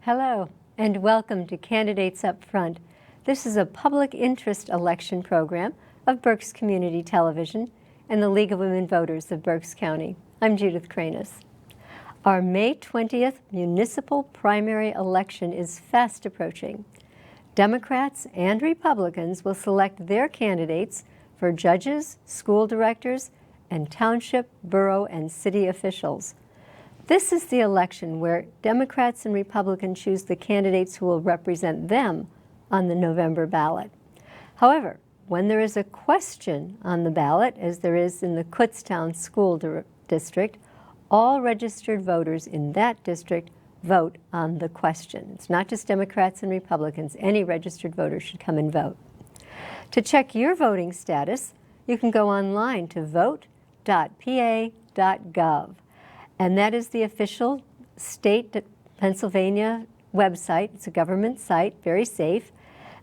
Hello, and welcome to Candidates Up Front. This is a public interest election program of Berks Community Television and the League of Women Voters of Berks County. I'm Judith Cranus. Our May 20th municipal primary election is fast approaching. Democrats and Republicans will select their candidates for judges, school directors, and township, borough, and city officials. This is the election where Democrats and Republicans choose the candidates who will represent them on the November ballot. However, when there is a question on the ballot, as there is in the Kutztown School District, all registered voters in that district vote on the question. It's not just Democrats and Republicans. Any registered voter should come and vote. To check your voting status, you can go online to vote.pa.gov. And that is the official state Pennsylvania website. It's a government site, very safe.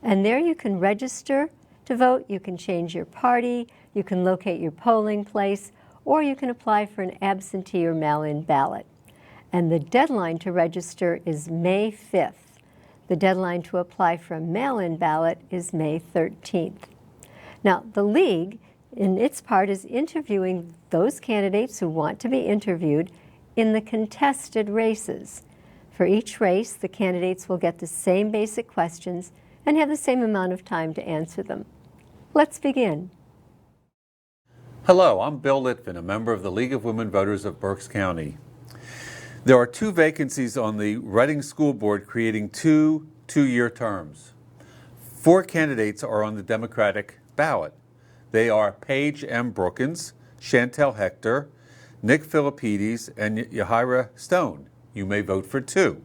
And there you can register to vote. You can change your party. You can locate your polling place, or you can apply for an absentee or mail-in ballot. And the deadline to register is May 5th. The deadline to apply for a mail-in ballot is May 13th. Now, the League, in its part, is interviewing those candidates who want to be interviewed in the contested races. For each race, the candidates will get the same basic questions and have the same amount of time to answer them. Let's begin. Hello, I'm Bill Litvin, a member of the League of Women Voters of Berks County. There are 2 vacancies on the Reading School Board, creating 2 two-year terms. 4 candidates are on the Democratic ballot. They are Paige M. Brookins, Chantel Hector, Nick Philippides, and Yahira Stone. You may vote for 2.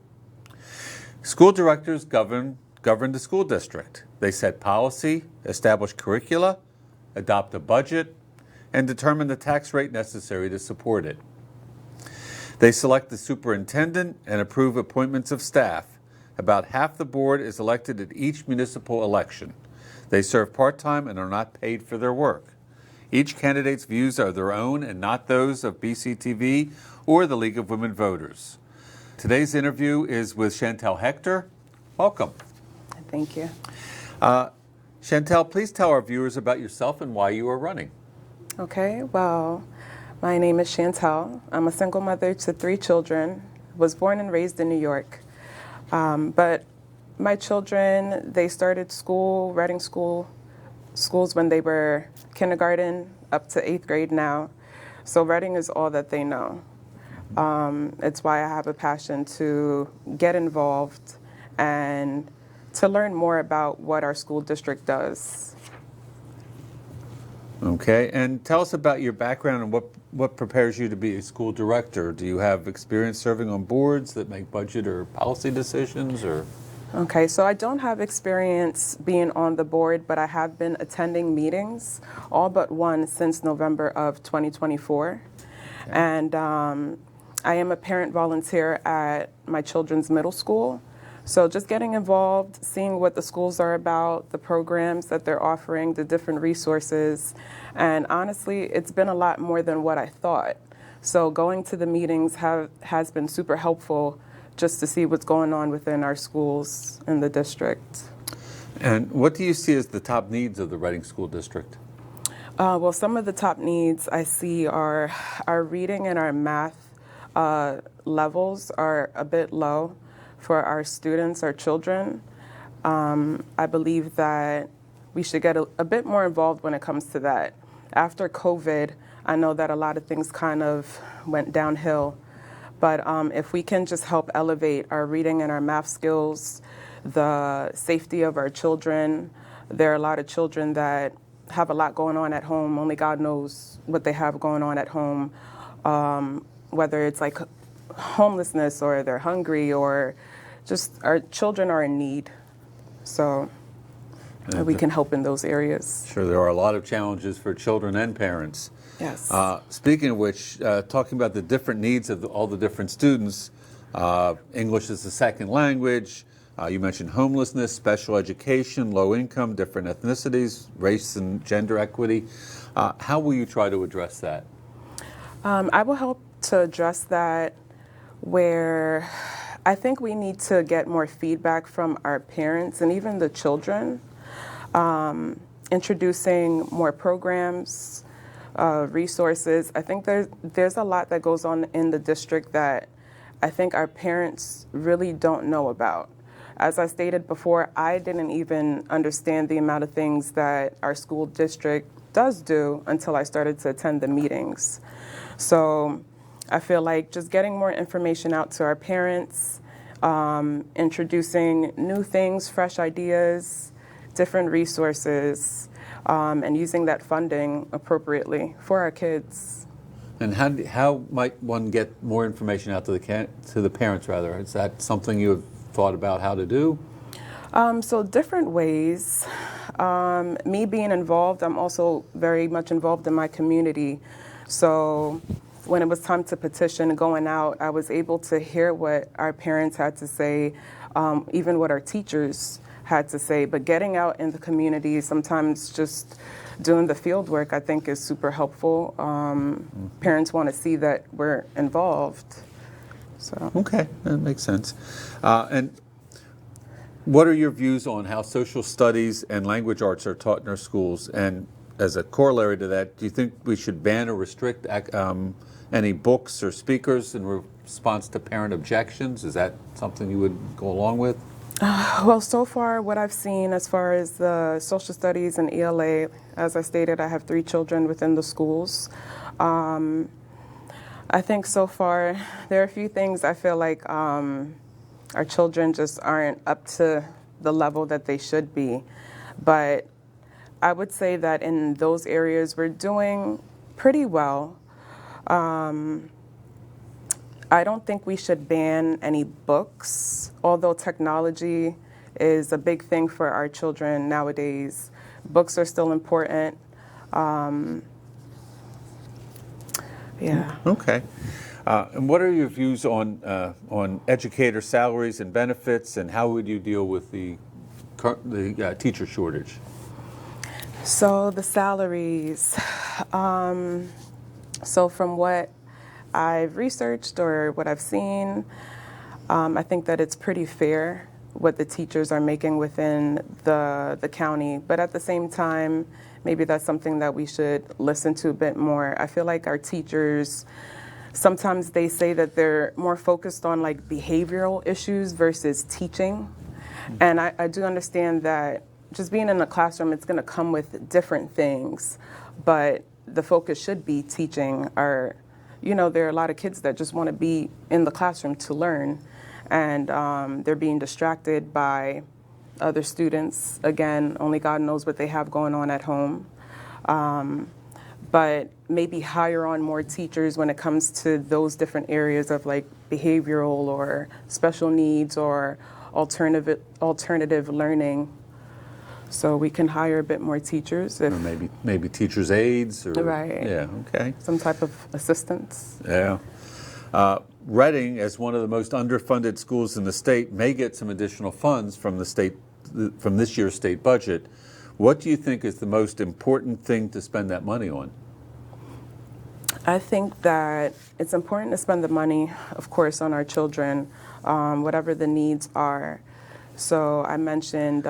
School directors govern the school district. They set policy, establish curricula, adopt a budget, and determine the tax rate necessary to support it. They select the superintendent and approve appointments of staff. About half the board is elected at each municipal election. They serve part-time and are not paid for their work. Each candidate's views are their own and not those of BCTV or the League of Women Voters. Today's interview is with Chantel Hector. Welcome. Thank you. Chantel, please tell our viewers about yourself and why you are running. Okay, well, my name is Chantel. I'm a single mother to 3 children, was born and raised in New York. But my children, they started school, Reading schools when they were kindergarten up to 8th grade now. So Reading is all that they know. It's why I have a passion to get involved and to learn more about what our school district does. Okay, and tell us about your background and what prepares you to be a school director. Do you have experience serving on boards that make budget or policy decisions, or? Okay, so I don't have experience being on the board, but I have been attending meetings, all but one since November of 2024. Okay. And I am a parent volunteer at my children's middle school. So just getting involved, seeing what the schools are about, the programs that they're offering, the different resources. And honestly, it's been a lot more than what I thought. So going to the meetings has been super helpful just to see what's going on within our schools in the district. And what do you see as the top needs of the Reading School District? Well, some of the top needs I see are our reading and our math levels are a bit low for our students, our children. I believe that we should get a bit more involved when it comes to that. After COVID, I know that a lot of things kind of went downhill. But if we can just help elevate our reading and our math skills, the safety of our children, there are a lot of children that have a lot going on at home. Only God knows what they have going on at home, whether it's like homelessness or they're hungry or just our children are in need. So we can help in those areas. Sure, there are a lot of challenges for children and parents. Yes. Speaking of which, talking about the different needs of all the different students, English is a second language, you mentioned homelessness, special education, low income, different ethnicities, race and gender equity. How will you try to address that? I will help to address that where I think we need to get more feedback from our parents and even the children, introducing more programs, resources. I think there's a lot that goes on in the district that I think our parents really don't know about. As I stated before, I didn't even understand the amount of things that our school district does do until I started to attend the meetings. So I feel like just getting more information out to our parents, introducing new things, fresh ideas, different resources, and using that funding appropriately for our kids. And how might one get more information out to the parents, rather? Is that something you have thought about how to do? So different ways. Me being involved, I'm also very much involved in my community. So when it was time to petition going out, I was able to hear what our parents had to say, even what our teachers had to say. But getting out in the community, sometimes just doing the field work, I think is super helpful. Parents want to see that we're involved. So. Okay, that makes sense. And what are your views on how social studies and language arts are taught in our schools? And as a corollary to that, do you think we should ban or restrict any books or speakers in response to parent objections? Is that something you would go along with? Well, so far what I've seen as far as the social studies and ELA, as I stated, I have 3 children within the schools. I think so far there are a few things I feel like our children just aren't up to the level that they should be. But I would say that in those areas we're doing pretty well. I don't think we should ban any books, although technology is a big thing for our children nowadays. Books are still important. Yeah. Okay. And what are your views on educator salaries and benefits, and how would you deal with the teacher shortage? So the salaries. So from what I've researched or what I've seen, I think that it's pretty fair what the teachers are making within the county. But at the same time, maybe that's something that we should listen to a bit more. I feel like our teachers, sometimes they say that they're more focused on like behavioral issues versus teaching. And I do understand that just being in the classroom, it's going to come with different things. But the focus should be teaching our, there are a lot of kids that just want to be in the classroom to learn. And they're being distracted by other students. Again, only God knows what they have going on at home. But maybe hire on more teachers when it comes to those different areas of like behavioral or special needs or alternative learning. So we can hire a bit more teachers. Or maybe teachers' aides. Or, right. Yeah, okay. Some type of assistance. Yeah. Reading, as one of the most underfunded schools in the state, may get some additional funds from from this year's state budget. What do you think is the most important thing to spend that money on? I think that it's important to spend the money, of course, on our children, whatever the needs are. So I mentioned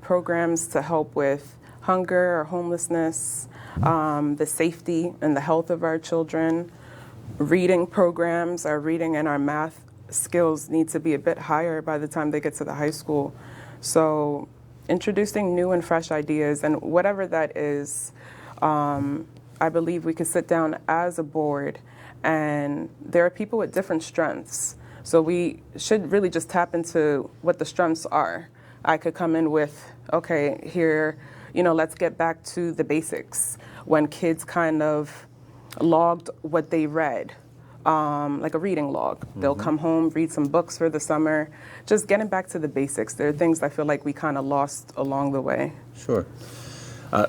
programs to help with hunger or homelessness, the safety and the health of our children. Reading programs, our reading and our math skills need to be a bit higher by the time they get to the high school. So introducing new and fresh ideas, and whatever that is, I believe we could sit down as a board, and there are people with different strengths. So we should really just tap into what the strengths are. I could come in with, okay, here, let's get back to the basics. When kids kind of logged what they read, like a reading log. Mm-hmm. They'll come home, read some books for the summer, just getting back to the basics. There are things I feel like we kind of lost along the way. Sure.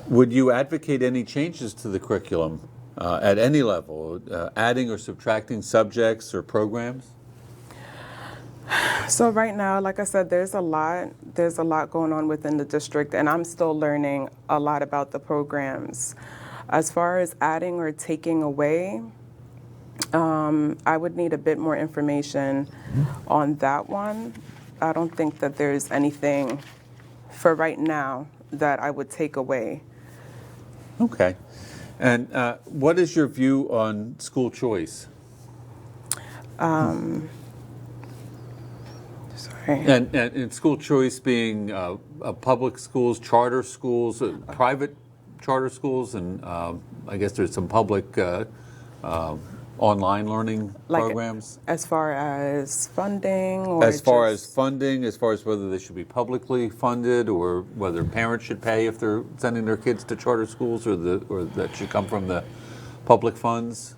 Would you advocate any changes to the curriculum at any level, adding or subtracting subjects or programs? So right now, like I said, there's a lot going on within the district, and I'm still learning a lot about the programs. As far as adding or taking away, I would need a bit more information on that one. I don't think that there's anything for right now that I would take away. Okay. And what is your view on school choice? Sorry. And school choice being public schools, charter schools, private charter schools, and I guess there's some public online learning programs. As far as funding, or As far as funding, as far as whether they should be publicly funded or whether parents should pay if they're sending their kids to charter schools, or that should come from the public funds.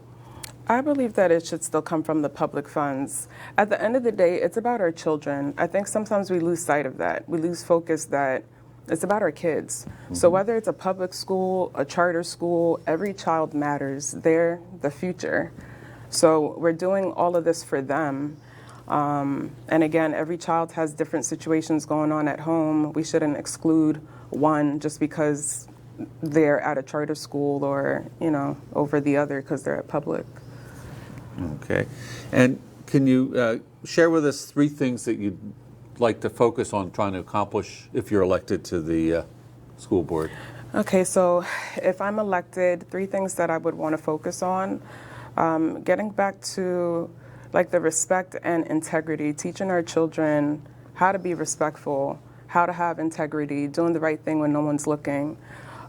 I believe that it should still come from the public funds. At the end of the day, it's about our children. I think sometimes we lose sight of that. We lose focus that it's about our kids. So whether it's a public school, a charter school, every child matters. They're the future. So we're doing all of this for them. And again, every child has different situations going on at home. We shouldn't exclude one just because they're at a charter school or, over the other because they're at public. Okay. And can you share with us 3 things that you'd like to focus on trying to accomplish if you're elected to the school board? Okay, so if I'm elected, 3 things that I would want to focus on. Getting back to the respect and integrity, teaching our children how to be respectful, how to have integrity, doing the right thing when no one's looking.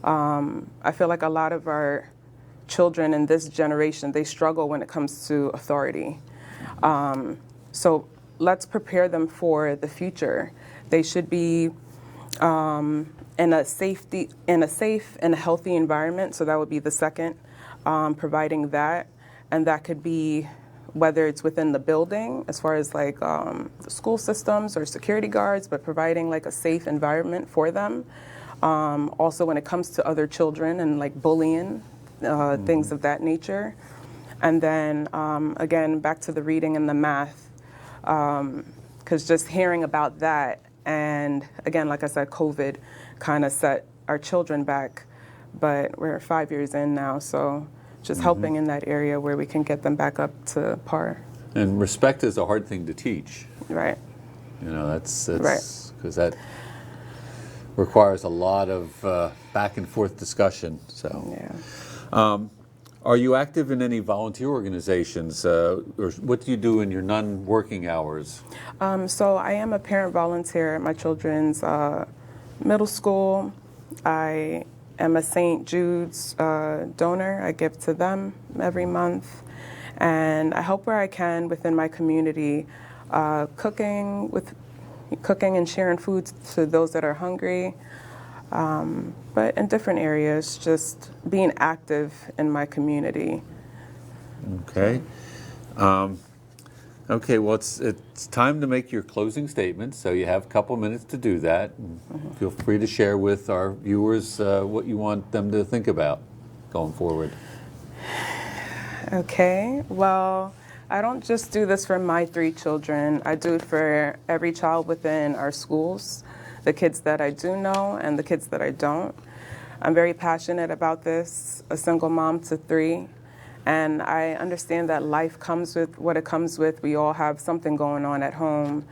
I feel like a lot of our children in this generation, they struggle when it comes to authority. So let's prepare them for the future. They should be in a safe and healthy environment. So that would be the second, providing that. And that could be whether it's within the building, as far as the school systems or security guards, but providing a safe environment for them. Also, when it comes to other children and bullying, things of that nature. And then, again, back to the reading and the math, because just hearing about that, and again, like I said, COVID kind of set our children back, but we're 5 years in now, so just helping in that area where we can get them back up to par. And respect is a hard thing to teach. Right. That's Right. because that requires a lot of back and forth discussion. So. Yeah. Are you active in any volunteer organizations, or what do you do in your non-working hours? So I am a parent volunteer at my children's middle school. I am a St. Jude's donor. I give to them every month. And I help where I can within my community, cooking and sharing food to those that are hungry. But in different areas, just being active in my community. Okay. Okay, well, it's time to make your closing statement, so you have a couple minutes to do that. Feel free to share with our viewers what you want them to think about going forward. Okay, well, I don't just do this for my 3 children. I do it for every child within our schools, the kids that I do know and the kids that I don't. I'm very passionate about this, a single mom to 3. And I understand that life comes with what it comes with. We all have something going on at home.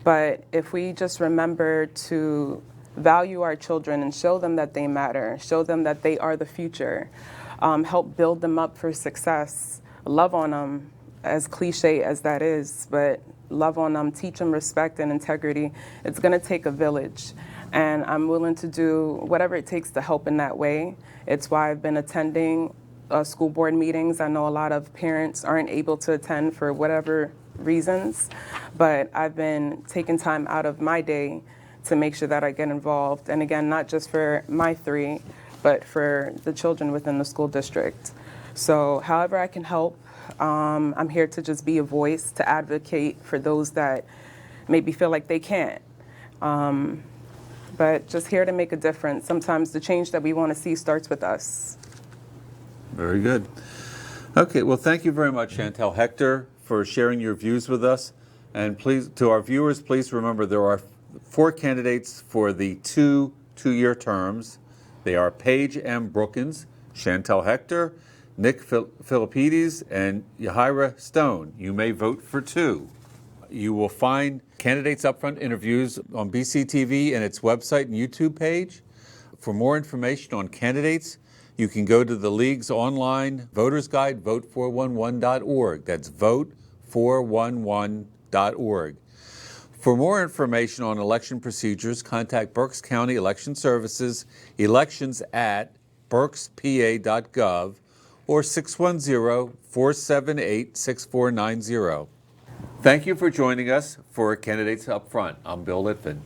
But if we just remember to value our children and show them that they matter, show them that they are the future, help build them up for success, love on them, as cliche as that is, but love on them, teach them respect and integrity. It's going to take a village. And I'm willing to do whatever it takes to help in that way. It's why I've been attending school board meetings. I know a lot of parents aren't able to attend for whatever reasons, but I've been taking time out of my day to make sure that I get involved. And again, not just for my 3, but for the children within the school district. So however I can help, I'm here to just be a voice, to advocate for those that maybe feel like they can't. But just here to make a difference. Sometimes the change that we want to see starts with us. Very good. Okay, well, thank you very much, Chantel Hector, for sharing your views with us. And please, to our viewers, please remember there are 4 candidates for the 2 two-year terms. They are Paige M. Brookins, Chantel Hector, Nick Philippides and Yahira Stone. You may vote for 2. You will find Candidates Upfront interviews on BCTV and its website and YouTube page. For more information on candidates, you can go to the League's online voters guide, vote411.org. That's vote411.org. For more information on election procedures, contact Berks County Election Services, elections@berkspa.gov, or 610-478-6490. Thank you for joining us for Candidates Upfront. I'm Bill Litvin.